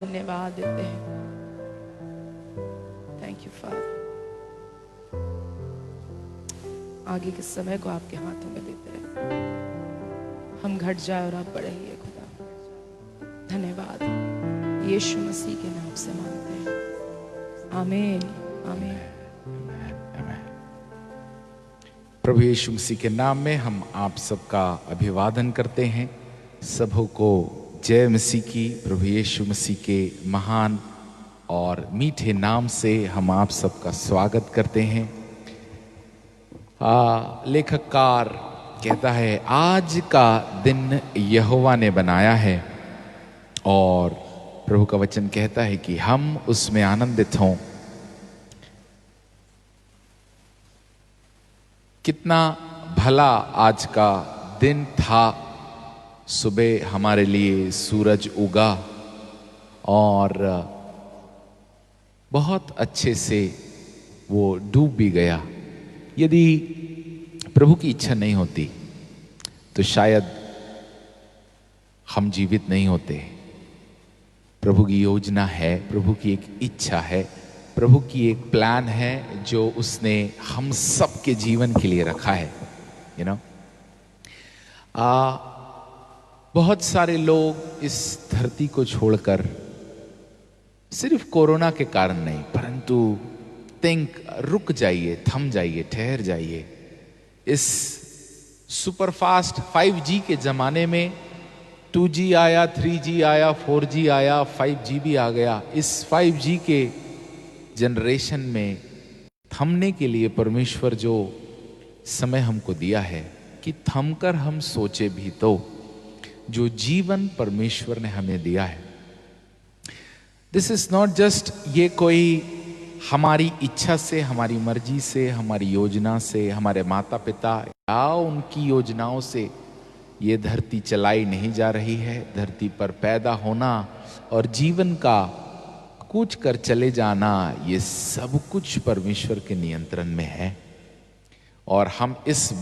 धन्यवाद देते हैं। Thank you father. आगे के समय को आपके हाथों में देते रहे, हम घट जाए और आप बढ़ाइए खुदा। धन्यवाद, यीशु मसीह के नाम से मांगते हैं, आमीन आमीन। प्रभु यीशु मसीह के नाम में हम आप सबका अभिवादन करते हैं। सबों को जय मसीह की। प्रभु यीशु मसीह के महान और मीठे नाम से हम आप सबका स्वागत करते हैं। लेखककार कहता है, आज का दिन यहोवा ने बनाया है, और प्रभु का वचन कहता है कि हम उसमें आनंदित हों। कितना भला आज का दिन था। सुबह हमारे लिए सूरज उगा और बहुत अच्छे से वो डूब भी गया। यदि प्रभु की इच्छा नहीं होती तो शायद हम जीवित नहीं होते। प्रभु की योजना है, प्रभु की एक इच्छा है, प्रभु की एक प्लान है जो उसने हम सब के जीवन के लिए रखा है। यू नो, बहुत सारे लोग इस धरती को छोड़कर, सिर्फ कोरोना के कारण नहीं, परंतु रुक जाइए, थम जाइए, ठहर जाइए। इस सुपरफास्ट 5G के जमाने में 2G आया, 3G आया, 4G आया, 5G भी आ गया। इस 5G के जनरेशन में थमने के लिए परमेश्वर जो समय हमको दिया है कि थमकर हम सोचे भी तो, जो जीवन परमेश्वर ने हमें दिया है, दिस इज नॉट जस्ट ये कोई हमारी इच्छा से, हमारी मर्जी से, हमारी योजना से, हमारे माता पिता या उनकी योजनाओं से ये धरती चलाई नहीं जा रही है। धरती पर पैदा होना और जीवन का कूच कर चले जाना, ये सब कुछ परमेश्वर के नियंत्रण में है। और हम इस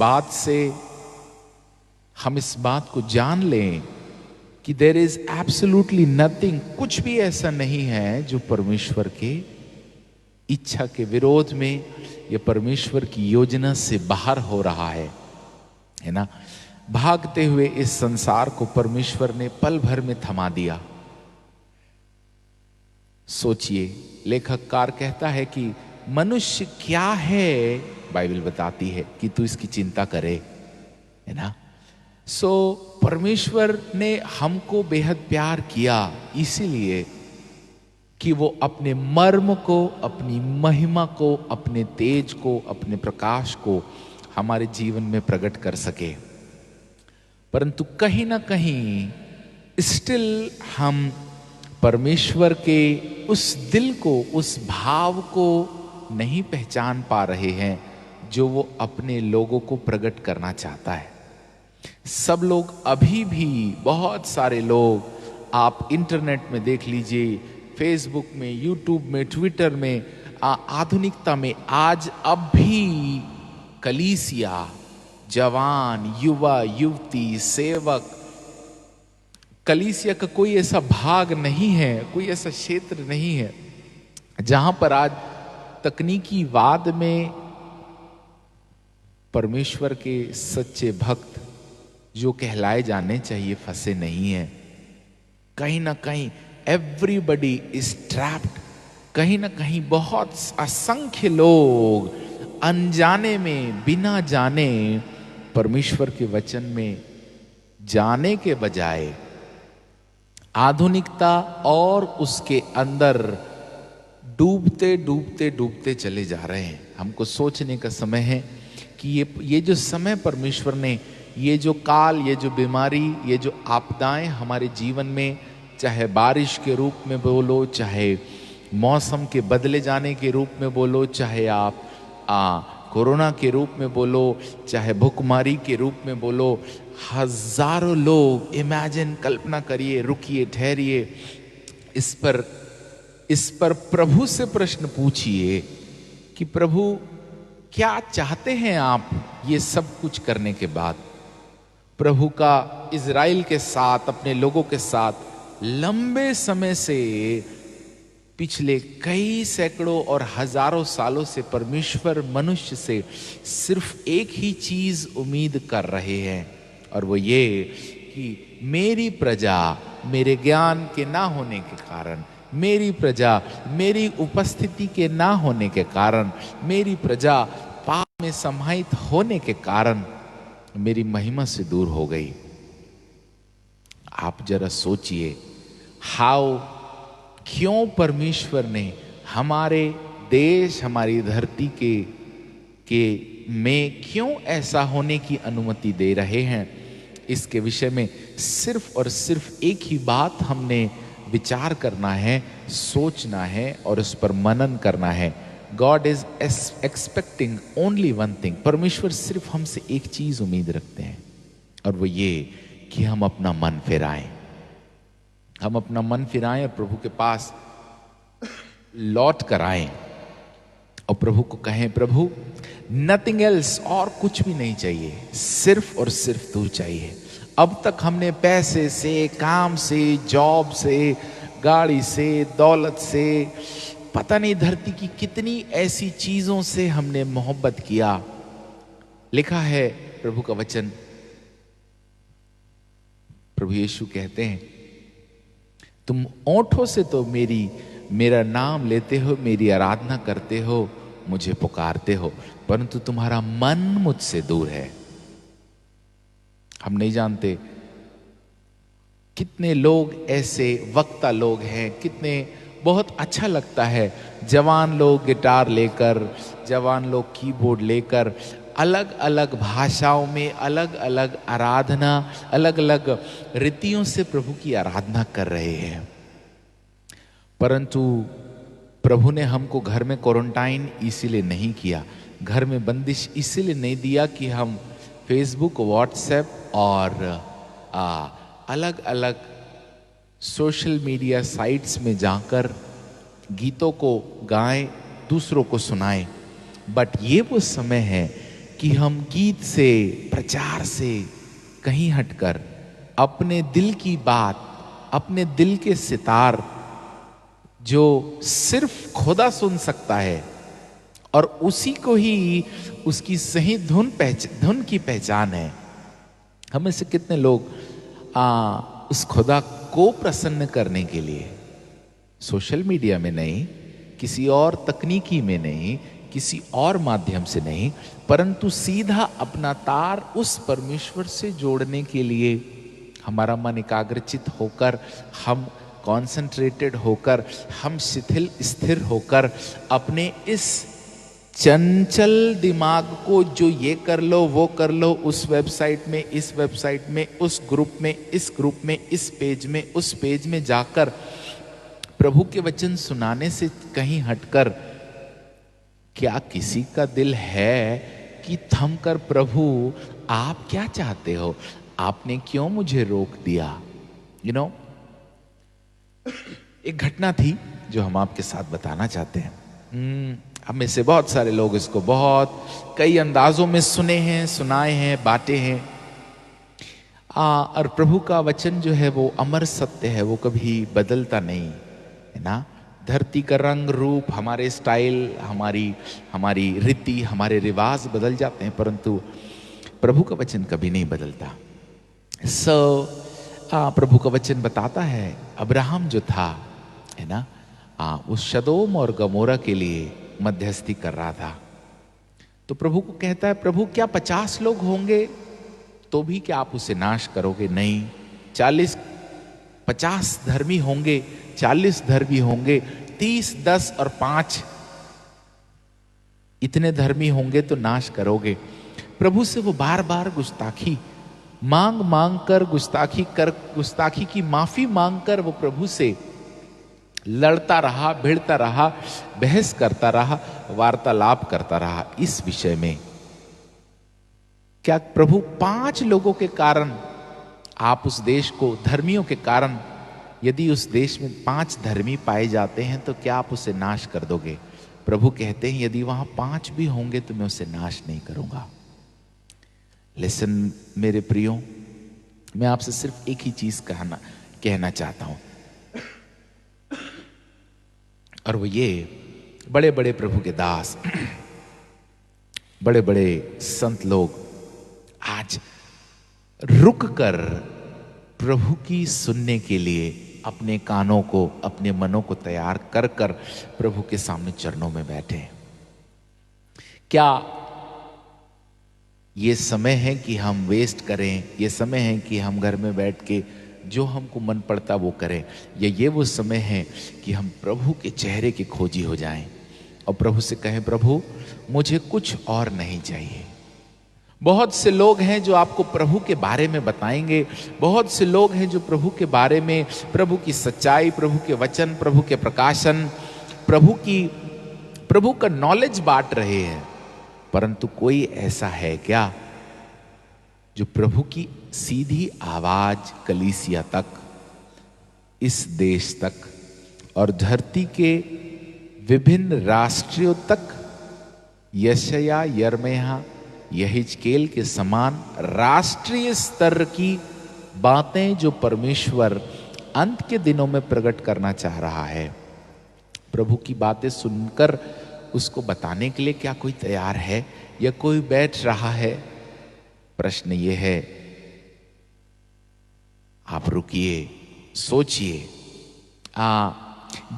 बात को जान लें कि देयर इज एब्सोल्युटली नथिंग, कुछ भी ऐसा नहीं है जो परमेश्वर के इच्छा के विरोध में या परमेश्वर की योजना से बाहर हो रहा है ना। भागते हुए इस संसार को परमेश्वर ने पल भर में थमा दिया। सोचिए, लेखककार कहता है कि मनुष्य क्या है, बाइबल बताती है कि तू इसकी चिंता करे, है ना। परमेश्वर ने हमको बेहद प्यार किया, इसीलिए कि वो अपने मर्म को, अपनी महिमा को, अपने तेज को, अपने प्रकाश को हमारे जीवन में प्रकट कर सके। परंतु कहीं ना कहीं स्टिल हम परमेश्वर के उस दिल को, उस भाव को नहीं पहचान पा रहे हैं जो वो अपने लोगों को प्रकट करना चाहता है। सब लोग अभी भी, बहुत सारे लोग, आप इंटरनेट में देख लीजिए, फेसबुक में, यूट्यूब में, ट्विटर में, आधुनिकता में आज अब भी कलीसिया, जवान, युवा, युवती, सेवक, कलीसिया का कोई ऐसा भाग नहीं है, कोई ऐसा क्षेत्र नहीं है जहां पर आज तकनीकी वाद में परमेश्वर के सच्चे भक्त जो कहलाए जाने चाहिए फंसे नहीं है। कहीं ना कहीं एवरीबडी इज ट्रैप्ड। कहीं ना कहीं बहुत असंख्य लोग अनजाने में, बिना जाने, परमेश्वर के वचन में जाने के बजाय आधुनिकता और उसके अंदर डूबते डूबते डूबते चले जा रहे हैं। हमको सोचने का समय है कि ये जो समय परमेश्वर ने, ये जो काल, ये जो बीमारी, ये जो आपदाएं हमारे जीवन में, चाहे बारिश के रूप में बोलो, चाहे मौसम के बदले जाने के रूप में बोलो, चाहे आप कोरोना के रूप में बोलो, चाहे भूखमरी के रूप में बोलो, हजारों लोग, इमेजिन, कल्पना करिए, रुकिए, ठहरिए, इस पर प्रभु से प्रश्न पूछिए कि प्रभु क्या चाहते हैं आप ये सब कुछ करने के बाद। प्रभु का इज़राइल के साथ, अपने लोगों के साथ लंबे समय से, पिछले कई सैकड़ों और हजारों सालों से परमेश्वर मनुष्य से सिर्फ एक ही चीज उम्मीद कर रहे हैं, और वो ये कि मेरी प्रजा मेरे ज्ञान के ना होने के कारण, मेरी प्रजा मेरी उपस्थिति के ना होने के कारण, मेरी प्रजा पाप में समाहित होने के कारण मेरी महिमा से दूर हो गई। आप जरा सोचिए, क्यों परमेश्वर ने हमारे देश, हमारी धरती के में क्यों ऐसा होने की अनुमति दे रहे हैं। इसके विषय में सिर्फ और सिर्फ एक ही बात हमने विचार करना है, सोचना है और उस पर मनन करना है। God is expecting only one thing. परमेश्वर सिर्फ हमसे एक चीज उम्मीद रखते हैं, और वो ये कि हम अपना मन फिराएं। हम अपना मन फिराएं और प्रभु के पास लौट कर आएं और प्रभु को कहें, प्रभु नथिंग एल्स, और कुछ भी नहीं चाहिए, सिर्फ और सिर्फ तू चाहिए। अब तक हमने पैसे से, काम से, जॉब से, गाड़ी से, दौलत से, पता नहीं धरती की कितनी ऐसी चीजों से हमने मोहब्बत किया। लिखा है प्रभु का वचन, प्रभु यीशु कहते हैं, तुम ओंठों से तो मेरा नाम लेते हो, मेरी आराधना करते हो, मुझे पुकारते हो, परंतु तुम्हारा मन मुझसे दूर है। हम नहीं जानते कितने लोग ऐसे वक्ता लोग हैं, कितने, बहुत अच्छा लगता है जवान लोग गिटार लेकर, जवान लोग कीबोर्ड लेकर अलग अलग भाषाओं में, अलग अलग आराधना, अलग अलग रीतियों से प्रभु की आराधना कर रहे हैं। परंतु प्रभु ने हमको घर में क्वारंटाइन इसीलिए नहीं किया, घर में बंदिश इसीलिए नहीं दिया कि हम फेसबुक, व्हाट्सएप और अलग अलग सोशल मीडिया साइट्स में जाकर गीतों को गाएं, दूसरों को सुनाएं। बट ये वो समय है कि हम गीत से, प्रचार से कहीं हटकर अपने दिल की बात, अपने दिल के सितार जो सिर्फ खुदा सुन सकता है और उसी को ही उसकी सही धुन की पहचान है। हम में से कितने लोग उस खुदा को प्रसन्न करने के लिए सोशल मीडिया में नहीं, किसी और तकनीकी में नहीं, किसी और माध्यम से नहीं, परंतु सीधा अपना तार उस परमेश्वर से जोड़ने के लिए हमारा मन एकाग्रचित होकर, हम कॉन्सेंट्रेटेड होकर, हम शिथिल स्थिर होकर अपने इस चंचल दिमाग को, जो ये कर लो, वो कर लो, उस वेबसाइट में, इस वेबसाइट में, उस ग्रुप में, इस ग्रुप में, इस पेज में, उस पेज में जाकर प्रभु के वचन सुनाने से कहीं हटकर, क्या किसी का दिल है कि थमकर, प्रभु आप क्या चाहते हो, आपने क्यों मुझे रोक दिया? एक घटना थी जो हम आपके साथ बताना चाहते हैं। हम में से बहुत सारे लोग इसको बहुत कई अंदाजों में सुने हैं, सुनाए हैं, बांटे हैं। और प्रभु का वचन जो है वो अमर सत्य है, वो कभी बदलता नहीं है ना। धरती का रंग रूप, हमारे स्टाइल, हमारी रीति, हमारे रिवाज बदल जाते हैं, परंतु प्रभु का वचन कभी नहीं बदलता। प्रभु का वचन बताता है, अब्राहम जो था, है ना, उस सदोम और गमोरा के लिए मध्यस्थी कर रहा था। तो प्रभु को कहता है, प्रभु क्या 50 लोग होंगे तो भी क्या आप उसे नाश करोगे? नहीं। 50 धर्मी होंगे, 40 धर्मी होंगे, 30, 10 और 5 इतने धर्मी होंगे तो नाश करोगे? प्रभु से वो बार बार गुस्ताखी मांग कर, गुस्ताखी की माफी मांग कर वो प्रभु से लड़ता रहा, भिड़ता रहा, बहस करता रहा, वार्तालाप करता रहा इस विषय में। क्या प्रभु 5 लोगों के कारण आप उस देश को, धर्मियों के कारण, यदि उस देश में 5 धर्मी पाए जाते हैं तो क्या आप उसे नाश कर दोगे? प्रभु कहते हैं, यदि वहां 5 भी होंगे तो मैं उसे नाश नहीं करूंगा। लिसन मेरे प्रियो, मैं आपसे सिर्फ एक ही चीज कहना चाहता हूं, और वो ये, बड़े बड़े प्रभु के दास, बड़े बड़े संत लोग आज रुक कर प्रभु की सुनने के लिए अपने कानों को, अपने मनों को तैयार कर कर प्रभु के सामने चरणों में बैठे। क्या ये समय है कि हम वेस्ट करें? ये समय है कि हम घर में बैठ के जो हमको मन पड़ता वो करें? या ये वो समय है कि हम प्रभु के चेहरे के खोजी हो जाएं और प्रभु से कहें, प्रभु मुझे कुछ और नहीं चाहिए। बहुत से लोग हैं जो आपको प्रभु के बारे में बताएंगे, बहुत से लोग हैं जो प्रभु के बारे में, प्रभु की सच्चाई, प्रभु के वचन, प्रभु के प्रकाशन, प्रभु का नॉलेज बांट रहे हैं। परंतु कोई ऐसा है क्या जो प्रभु की सीधी आवाज कलीसिया तक, इस देश तक और धरती के विभिन्न राष्ट्रीयों तक यशायाह, यिर्मयाह, यहेजकेल के समान राष्ट्रीय स्तर की बातें जो परमेश्वर अंत के दिनों में प्रकट करना चाह रहा है, प्रभु की बातें सुनकर उसको बताने के लिए क्या कोई तैयार है या कोई बैठ रहा है? प्रश्न ये है। आप रुकिए, सोचिए।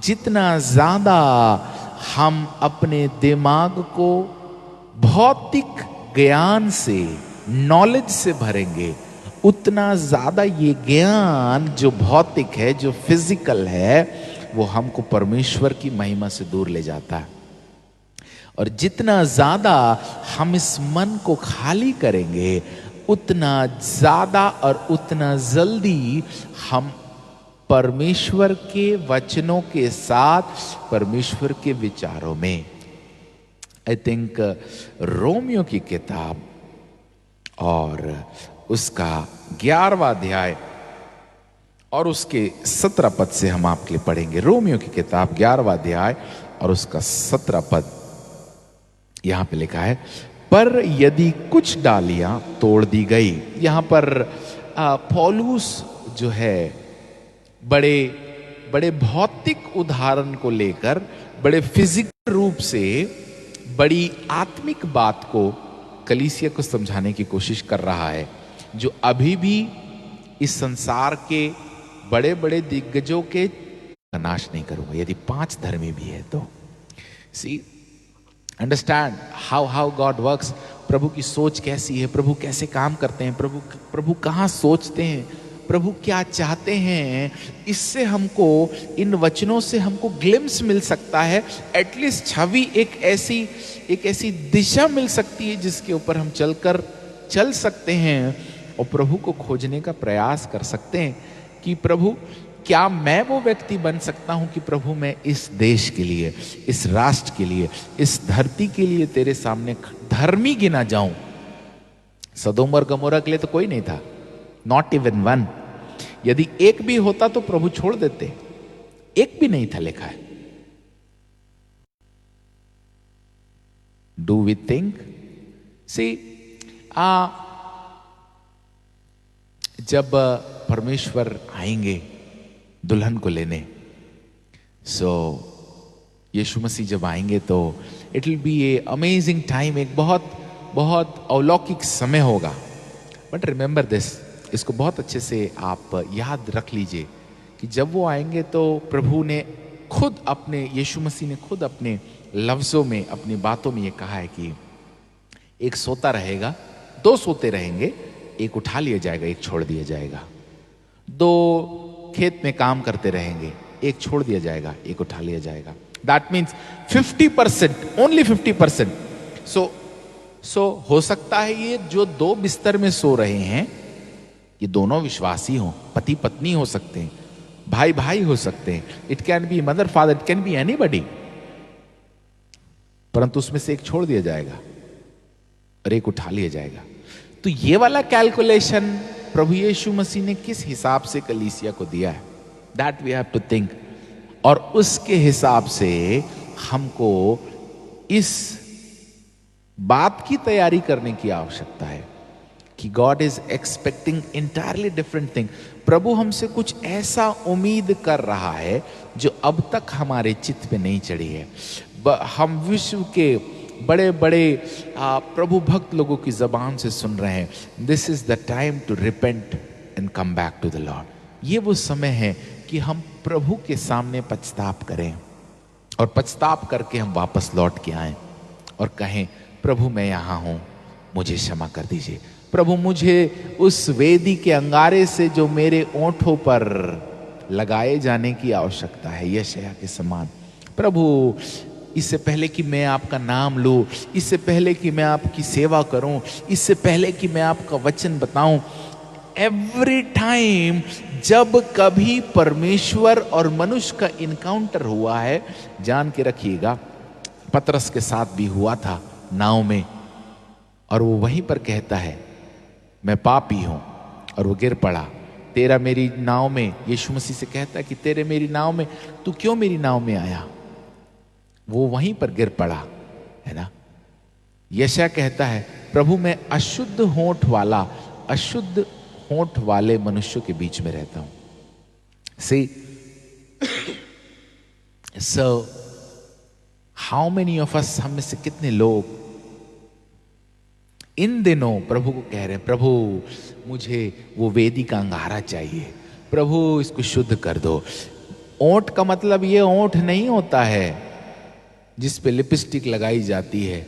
जितना ज्यादा हम अपने दिमाग को भौतिक ज्ञान से, नॉलेज से भरेंगे, उतना ज्यादा ये ज्ञान जो भौतिक है, जो फिजिकल है, वो हमको परमेश्वर की महिमा से दूर ले जाता है। और जितना ज्यादा हम इस मन को खाली करेंगे, उतना ज्यादा और उतना जल्दी हम परमेश्वर के वचनों के साथ, परमेश्वर के विचारों में, आई थिंक रोमियो की किताब और उसका 11वां अध्याय और उसके 17 पद से हम आपके लिए पढ़ेंगे। रोमियो की किताब 11वां अध्याय और उसका 17 पद। यहां पे लिखा है, पर यदि कुछ डालियां तोड़ दी गई। यहां पर पौलुस जो है बड़े बड़े भौतिक उदाहरण को लेकर, बड़े फिजिकल रूप से बड़ी आत्मिक बात को कलीसिया को समझाने की कोशिश कर रहा है, जो अभी भी इस संसार के बड़े बड़े दिग्गजों के नाश नहीं करूंगा, यदि 5 धर्मी भी है तो। सी, अंडरस्टैंड हाउ गॉड वर्क्स। प्रभु की सोच कैसी है, प्रभु कैसे काम करते हैं, प्रभु कहाँ सोचते हैं, प्रभु क्या चाहते हैं। इससे हमको, इन वचनों से हमको ग्लिम्स मिल सकता है, एटलीस्ट छवि, एक ऐसी दिशा मिल सकती है जिसके ऊपर हम चल सकते हैं और प्रभु को खोजने का प्रयास कर सकते हैं कि प्रभु, क्या मैं वो व्यक्ति बन सकता हूं कि प्रभु मैं इस देश के लिए, इस राष्ट्र के लिए, इस धरती के लिए तेरे सामने धर्मी गिना जाऊं। सदोम और गमोरा के लिए तो कोई नहीं था, नॉट इवन वन। यदि एक भी होता तो प्रभु छोड़ देते, एक भी नहीं था लिखा है। Do we think? सी, जब परमेश्वर आएंगे दुल्हन को लेने, यीशु मसीह जब आएंगे तो it will be A amazing time, एक बहुत बहुत अलौकिक समय होगा। बट रिमेंबर दिस, इसको बहुत अच्छे से आप याद रख लीजिए कि जब वो आएंगे तो प्रभु ने खुद अपने, यीशु मसीह ने खुद अपने लफ्जों में, अपनी बातों में ये कहा है कि एक सोता रहेगा, 2 सोते रहेंगे, एक उठा लिया जाएगा, एक छोड़ दिया जाएगा। 2 खेत में काम करते रहेंगे, एक छोड़ दिया जाएगा, एक उठा लिया जाएगा। That means 50%, only 50%। सो हो सकता है ये जो 2 बिस्तर में सो रहे हैं, ये दोनों विश्वासी हों, पति पत्नी हो सकते हैं, भाई भाई हो सकते हैं, it can be mother father, it can be anybody, परंतु उसमें से एक छोड़ दिया जाएगा और एक उठा लिया जाएगा। तो ये वाला कैलकुलेशन प्रभु यीशु मसीह ने किस हिसाब से कलीसिया को दिया है, that we have to think. और उसके हिसाब से हमको इस बात की तैयारी करने की आवश्यकता है कि God is expecting entirely different thing. प्रभु हमसे कुछ ऐसा उम्मीद कर रहा है जो अब तक हमारे चित्त पे नहीं चढ़ी है। हम विश्व के बड़े बड़े प्रभु भक्त लोगों की जबान से सुन रहे हैं, this is the time to repent and come back to the lord. ये वो समय है कि हम प्रभु के सामने पछताप करें और पछताप करके हम वापस लौट के आएं और कहें, प्रभु मैं यहाँ हूं, मुझे क्षमा कर दीजिए। प्रभु मुझे उस वेदी के अंगारे से जो मेरे ओंठों पर लगाए जाने की आवश्यकता है, यशायाह के समान। प्रभु इससे पहले कि मैं आपका नाम लूं, इससे पहले कि मैं आपकी सेवा करूं, इससे पहले कि मैं आपका वचन बताऊं, एवरी टाइम जब कभी परमेश्वर और मनुष्य का इनकाउंटर हुआ है, जान के रखिएगा, पतरस के साथ भी हुआ था नाव में, और वो वहीं पर कहता है मैं पापी हूं, और वो गिर पड़ा। तेरा मेरी नाव में, यीशु मसीह से कहता है कि तेरे मेरी नाव में, तू क्यों मेरी नाव में आया? वो वहीं पर गिर पड़ा, है ना। यशायाह कहता है, प्रभु मैं अशुद्ध होंठ वाले मनुष्यों के बीच में रहता हूं। So how many of us, हम में से कितने लोग इन दिनों प्रभु को कह रहे हैं, प्रभु मुझे वो वेदी का अंगारा चाहिए, प्रभु इसको शुद्ध कर दो। ओंठ का मतलब ये ओंठ नहीं होता है जिस पे लिपस्टिक लगाई जाती है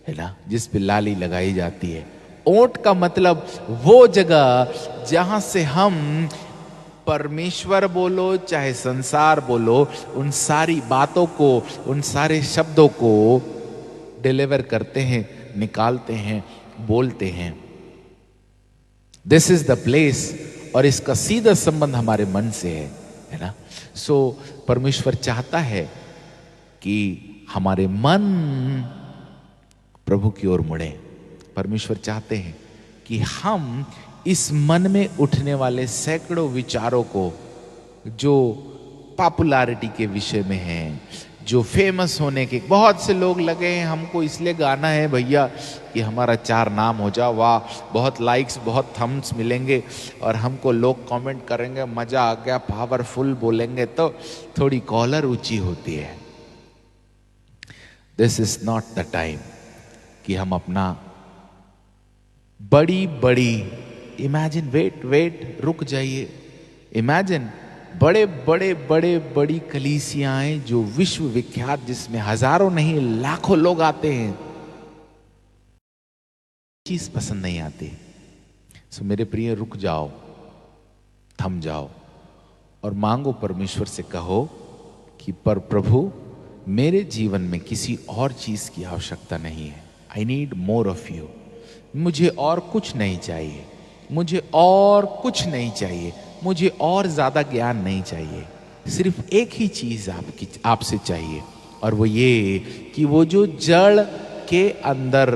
ना, जिस पे लाली लगाई जाती है। ओंठ का मतलब वो जगह जहां से हम परमेश्वर बोलो चाहे संसार बोलो, उन सारी बातों को, उन सारे शब्दों को डिलीवर करते हैं, निकालते हैं, बोलते हैं। दिस इज द प्लेस, और इसका सीधा संबंध हमारे मन से है ना। सो परमेश्वर चाहता है कि हमारे मन प्रभु की ओर मुड़े। परमेश्वर चाहते हैं कि हम इस मन में उठने वाले सैकड़ों विचारों को, जो पॉपुलैरिटी के विषय में हैं, जो फेमस होने के, बहुत से लोग लगे हैं हमको इसलिए गाना है भैया कि हमारा 4 नाम हो जाओ, वाह बहुत लाइक्स, बहुत थम्स मिलेंगे, और हमको लोग कमेंट करेंगे मजा आ गया, पावरफुल बोलेंगे तो थोड़ी कॉलर ऊंची होती है। This is not the time कि हम अपना बड़ी बड़ी इमेजिन, वेट रुक जाइए। इमेजिन बड़े बड़ी कलीसियाएं जो विश्व विख्यात, जिसमें हजारों नहीं लाखों लोग आते हैं, चीज पसंद नहीं आती। सो मेरे प्रिय, रुक जाओ, थम जाओ और मांगो परमेश्वर से, कहो कि पर प्रभु मेरे जीवन में किसी और चीज की आवश्यकता नहीं है। I need more of you. मुझे और कुछ नहीं चाहिए, मुझे और कुछ नहीं चाहिए, मुझे और ज्यादा ज्ञान नहीं चाहिए। सिर्फ एक ही चीज आपसे चाहिए, और वो ये कि वो जो जड़ के अंदर,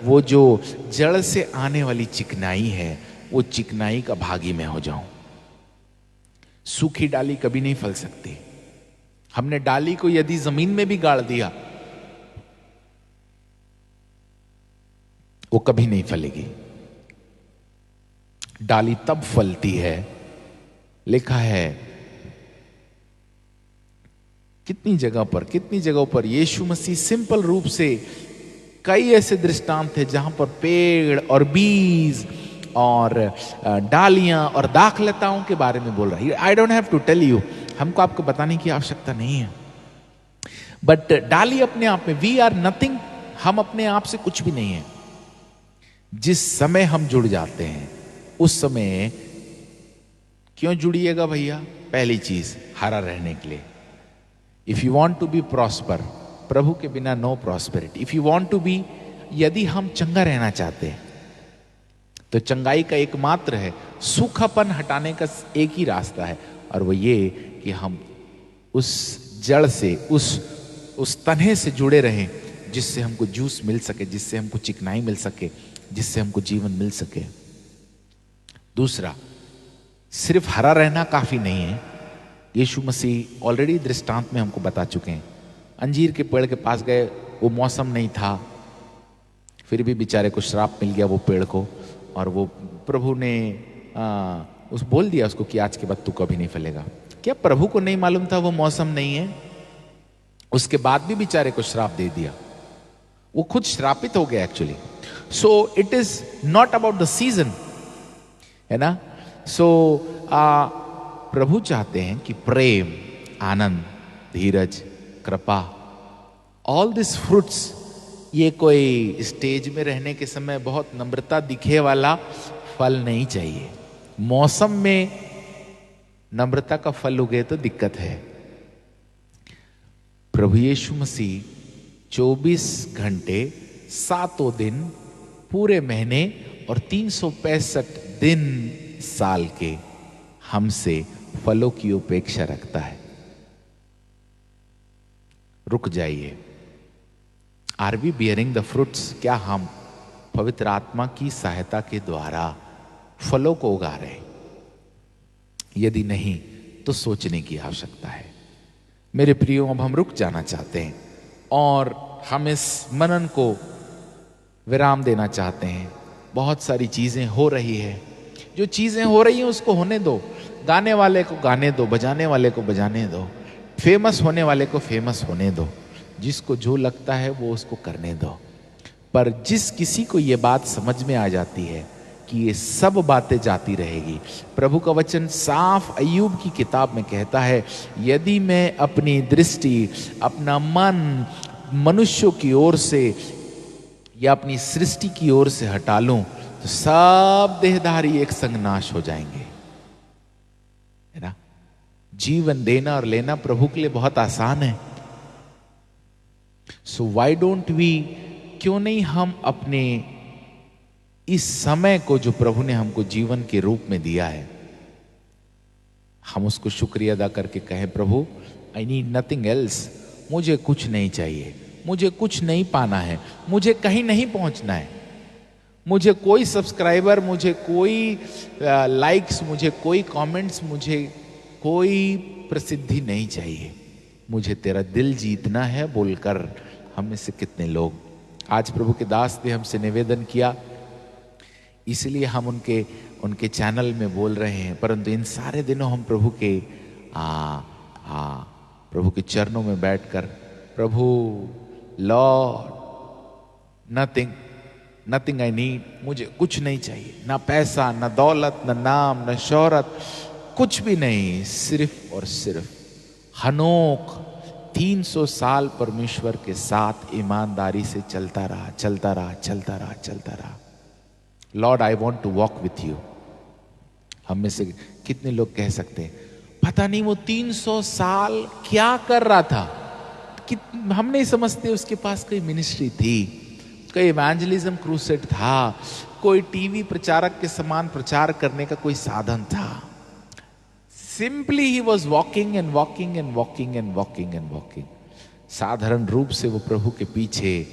वो जो जड़ से आने वाली चिकनाई है, वो चिकनाई का भागी मैं हो जाऊं। सूखी डाली कभी नहीं फल सकती। हमने डाली को यदि जमीन में भी गाड़ दिया, वो कभी नहीं फलेगी। डाली तब फलती है, लिखा है कितनी जगहों पर यीशु मसीह सिंपल रूप से कई ऐसे दृष्टांत थे जहां पर पेड़ और बीज और डालियां और दाखलताओं के बारे में बोल रहा है। I don't have to tell you, हमको आपको बताने की आवश्यकता नहीं है। बट डाली अपने आप में, वी आर नथिंग, हम अपने आप से कुछ भी नहीं है। जिस समय हम जुड़ जाते हैं, उस समय क्यों जुड़िएगा भैया? पहली चीज, हरा रहने के लिए। If you want to be prosper, प्रभु के बिना no prosperity. If you want to be, यदि हम चंगा रहना चाहते हैं तो चंगाई का एकमात्र है, सूखापन हटाने का एक ही रास्ता है, और वो ये कि हम उस जड़ से, उस तने से जुड़े रहें जिससे हमको जूस मिल सके, जिससे हमको चिकनाई मिल सके, जिससे हमको जीवन मिल सके। दूसरा, सिर्फ हरा रहना काफी नहीं है। यीशु मसीह ऑलरेडी दृष्टांत में हमको बता चुके हैं। अंजीर के पेड़ के पास गए, वो मौसम नहीं था, फिर भी बेचारे को श्राप मिल गया वो पेड़ को, और वो प्रभु ने उस बोल दिया उसको कि आज के बाद तू कभी नहीं फलेगा। क्या प्रभु को नहीं मालूम था वो मौसम नहीं है? उसके बाद भी बेचारे को श्राप दे दिया, वो खुद श्रापित हो गया actually. So it is not about the season, है ना। सो प्रभु चाहते हैं कि प्रेम, आनंद, धीरज, कृपा, ऑल दिस फ्रूट्स, ये कोई स्टेज में रहने के समय बहुत नम्रता दिखे वाला फल नहीं चाहिए। मौसम में नम्रता का फल उगे तो दिक्कत है। प्रभु यीशु मसीह 24 घंटे 7 दिन पूरे महीने और 365 दिन साल के हमसे फलों की अपेक्षा रखता है। रुक जाइए। Are we bearing the fruits? क्या हम पवित्र आत्मा की सहायता के द्वारा फलों को उगा रहे हैं? यदि नहीं तो सोचने की आवश्यकता है। मेरे प्रियो, अब हम रुक जाना चाहते हैं और हम इस मनन को विराम देना चाहते हैं। बहुत सारी चीजें हो रही है, जो चीजें हो रही हैं उसको होने दो। गाने वाले को गाने दो, बजाने वाले को बजाने दो, फेमस होने वाले को फेमस होने दो, जिसको जो लगता है वो उसको करने दो। पर जिस किसी को ये बात समझ में आ जाती है कि ये सब बातें जाती रहेगी, प्रभु का वचन साफ अय्यूब की किताब में कहता है, यदि मैं अपनी दृष्टि, अपना मन मनुष्यों की ओर से या अपनी सृष्टि की ओर से हटा लूं तो सब देहधारी एक संग नाश हो जाएंगे, है ना। जीवन देना और लेना प्रभु के लिए बहुत आसान है। सो व्हाई डोंट वी, क्यों नहीं हम अपने इस समय को जो प्रभु ने हमको जीवन के रूप में दिया है, हम उसको शुक्रिया अदा करके कहें, प्रभु आई नीड नथिंग एल्स, मुझे कुछ नहीं चाहिए, मुझे कुछ नहीं पाना है, मुझे कहीं नहीं पहुंचना है, मुझे कोई सब्सक्राइबर, मुझे कोई लाइक्स, मुझे कोई कमेंट्स, मुझे कोई प्रसिद्धि नहीं चाहिए, मुझे तेरा दिल जीतना है बोलकर हम में से कितने लोग, आज प्रभु के दास ने हमसे निवेदन किया, इसलिए हम उनके चैनल में बोल रहे हैं। परंतु इन सारे दिनों हम प्रभु के चरणों में बैठकर, प्रभु लॉर्ड नथिंग आई नीड, मुझे कुछ नहीं चाहिए, ना पैसा, ना दौलत, ना नाम, ना शोहरत, कुछ भी नहीं, सिर्फ और सिर्फ हनोक 300 साल परमेश्वर के साथ ईमानदारी से चलता रहा। Lord I want to walk with you. हम में से कितने लोग कह सकते हैं, पता नहीं वो 300 साल क्या कर रहा था, कि हम नहीं समझते उसके पास कोई मिनिस्ट्री थी, कोई इवेंजलिज्म क्रूसेड था, कोई टीवी प्रचारक के समान प्रचार करने का कोई साधन था। Simply he was walking and walking and walking and walking and walking. साधारण रूप से वो प्रभु के पीछे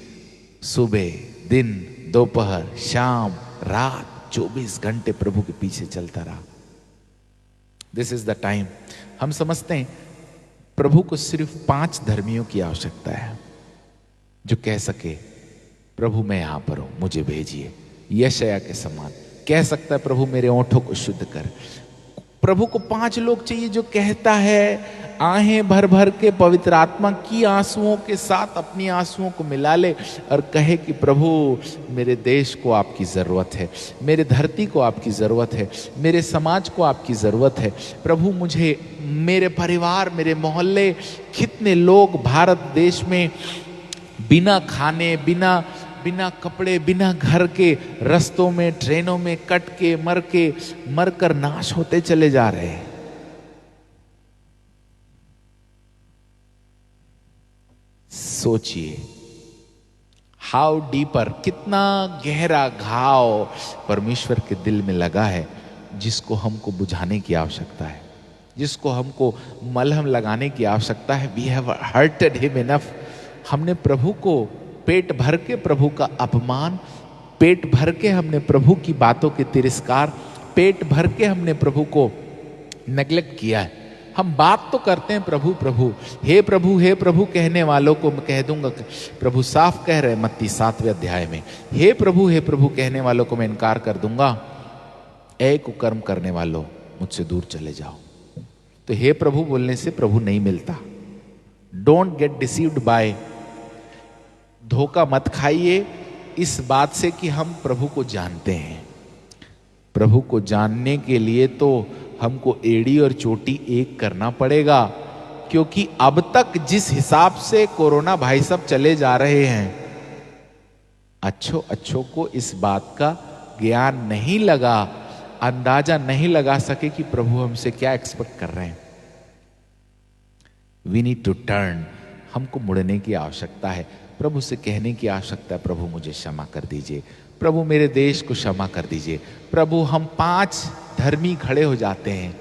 सुबह, दिन, दोपहर, शाम, रात 24 घंटे प्रभु के पीछे चलता रहा। This is the time. हम समझते हैं प्रभु को सिर्फ 5 धर्मियों की आवश्यकता है जो कह सके, प्रभु मैं यहां पर हूं, मुझे भेजिए। यशायाह के समान कह सकता है, प्रभु मेरे ओंठों को शुद्ध कर। प्रभु को 5 लोग चाहिए जो कहता है, आहें भर भर के पवित्र आत्मा की आंसुओं के साथ अपनी आंसुओं को मिला ले और कहे कि प्रभु मेरे देश को आपकी जरूरत है, मेरे धरती को आपकी जरूरत है, मेरे समाज को आपकी जरूरत है। प्रभु मुझे, मेरे परिवार, मेरे मोहल्ले, कितने लोग भारत देश में बिना खाने, बिना कपड़े, बिना घर के रास्तों में, ट्रेनों में कट के मरकर नाश होते चले जा रहे हैं। सोचिए, हाउ डीपर, कितना गहरा घाव परमेश्वर के दिल में लगा है, जिसको हमको बुझाने की आवश्यकता है, जिसको हमको मलहम लगाने की आवश्यकता है। We have hurted him enough. हमने प्रभु को पेट भर के, प्रभु का अपमान, पेट भर के हमने प्रभु की बातों के तिरस्कार, पेट भर के हमने प्रभु को नेग्लेक्ट किया है। हम बात तो करते हैं प्रभु प्रभु, हे प्रभु कहने वालों को मैं कह दूंगा, प्रभु साफ कह रहे मत्ती 7वें अध्याय में, हे प्रभु कहने वालों को मैं इनकार कर दूंगा, ऐ कुकर्म करने वालों मुझसे दूर चले जाओ। तो हे प्रभु बोलने से प्रभु नहीं मिलता। डोंट गेट डिसीव्ड बाय, धोखा मत खाइए इस बात से कि हम प्रभु को जानते हैं। प्रभु को जानने के लिए तो हमको एड़ी और चोटी एक करना पड़ेगा, क्योंकि अब तक जिस हिसाब से कोरोना भाई साहब चले जा रहे हैं, अच्छों को इस बात का ज्ञान नहीं लगा, अंदाजा नहीं लगा सके कि प्रभु हमसे क्या एक्सपेक्ट कर रहे हैं। वी नीड टू टर्न, हमको मुड़ने की आवश्यकता है, प्रभु से कहने की आवश्यकता है, प्रभु मुझे क्षमा कर दीजिए, प्रभु मेरे देश को क्षमा कर दीजिए। प्रभु हम 5 धर्मी खड़े हो जाते हैं,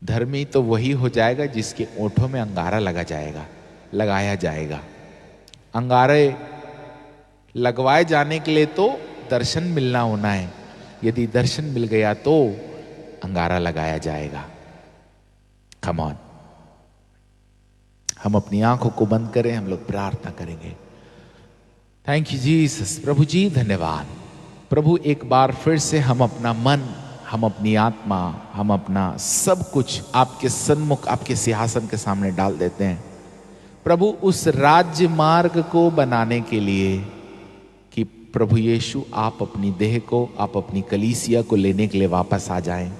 धर्मी तो वही हो जाएगा जिसके ओंठों में अंगारा लगाया जाएगा। अंगारे लगवाए जाने के लिए तो दर्शन मिलना होना है, यदि दर्शन मिल गया तो अंगारा लगाया जाएगा। कम ऑन, हम अपनी आंखों को बंद करें, हम लोग प्रार्थना करेंगे। Thank you Jesus. प्रभु जी धन्यवाद। प्रभु एक बार फिर से हम अपना मन, हम अपनी आत्मा, हम अपना सब कुछ आपके सन्मुख, आपके सिंहासन के सामने डाल देते हैं। प्रभु उस राज्य मार्ग को बनाने के लिए कि प्रभु यीशु आप अपनी देह को, आप अपनी कलीसिया को लेने के लिए वापस आ जाएं।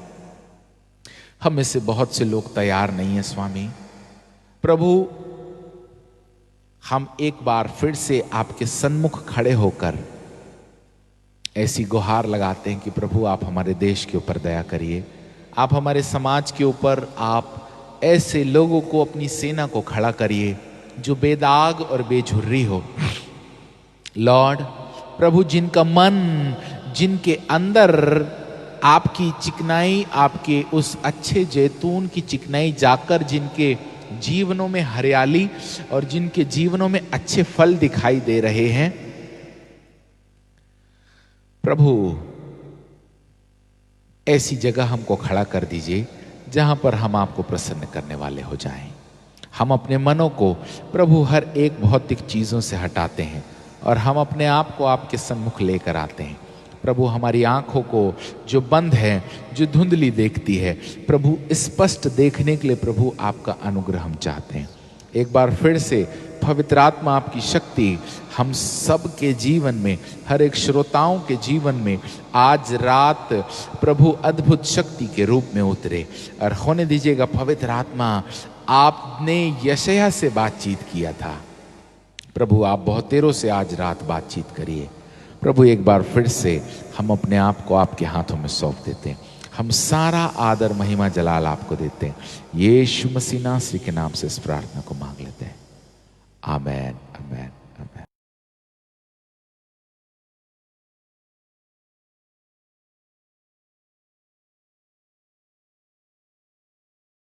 हम में से बहुत से लोग तैयार नहीं है स्वामी। प्रभु हम एक बार फिर से आपके सन्मुख खड़े होकर ऐसी गुहार लगाते हैं कि प्रभु आप हमारे देश के ऊपर दया करिए, आप हमारे समाज के ऊपर आप ऐसे लोगों को, अपनी सेना को खड़ा करिए जो बेदाग और बेझुर्री हो। लॉर्ड प्रभु, जिनका मन, जिनके अंदर आपकी चिकनाई, आपके उस अच्छे जैतून की चिकनाई जाकर जिनके जीवनों में हरियाली और जिनके जीवनों में अच्छे फल दिखाई दे रहे हैं, प्रभु ऐसी जगह हमको खड़ा कर दीजिए जहां पर हम आपको प्रसन्न करने वाले हो जाएं। हम अपने मनों को प्रभु हर एक भौतिक चीजों से हटाते हैं और हम अपने आप को आपके सम्मुख लेकर आते हैं। प्रभु हमारी आंखों को जो बंद है, जो धुंधली देखती है, प्रभु स्पष्ट देखने के लिए प्रभु आपका अनुग्रह हम चाहते हैं। एक बार फिर से पवित्र आत्मा आपकी शक्ति हम सब के जीवन में, हर एक श्रोताओं के जीवन में आज रात प्रभु अद्भुत शक्ति के रूप में उतरे और होने दीजिएगा। पवित्र आत्मा, आपने यशायाह से बातचीत किया था, प्रभु आप बहुत देरों से आज रात बातचीत करिए। प्रभु एक बार फिर से हम अपने आप को आपके हाथों में सौंप देते हैं। हम सारा आदर महिमा जलाल आपको देते हैं। यीशु मसीह नासरी के नाम से इस प्रार्थना को मांग लेते हैं। आमीन।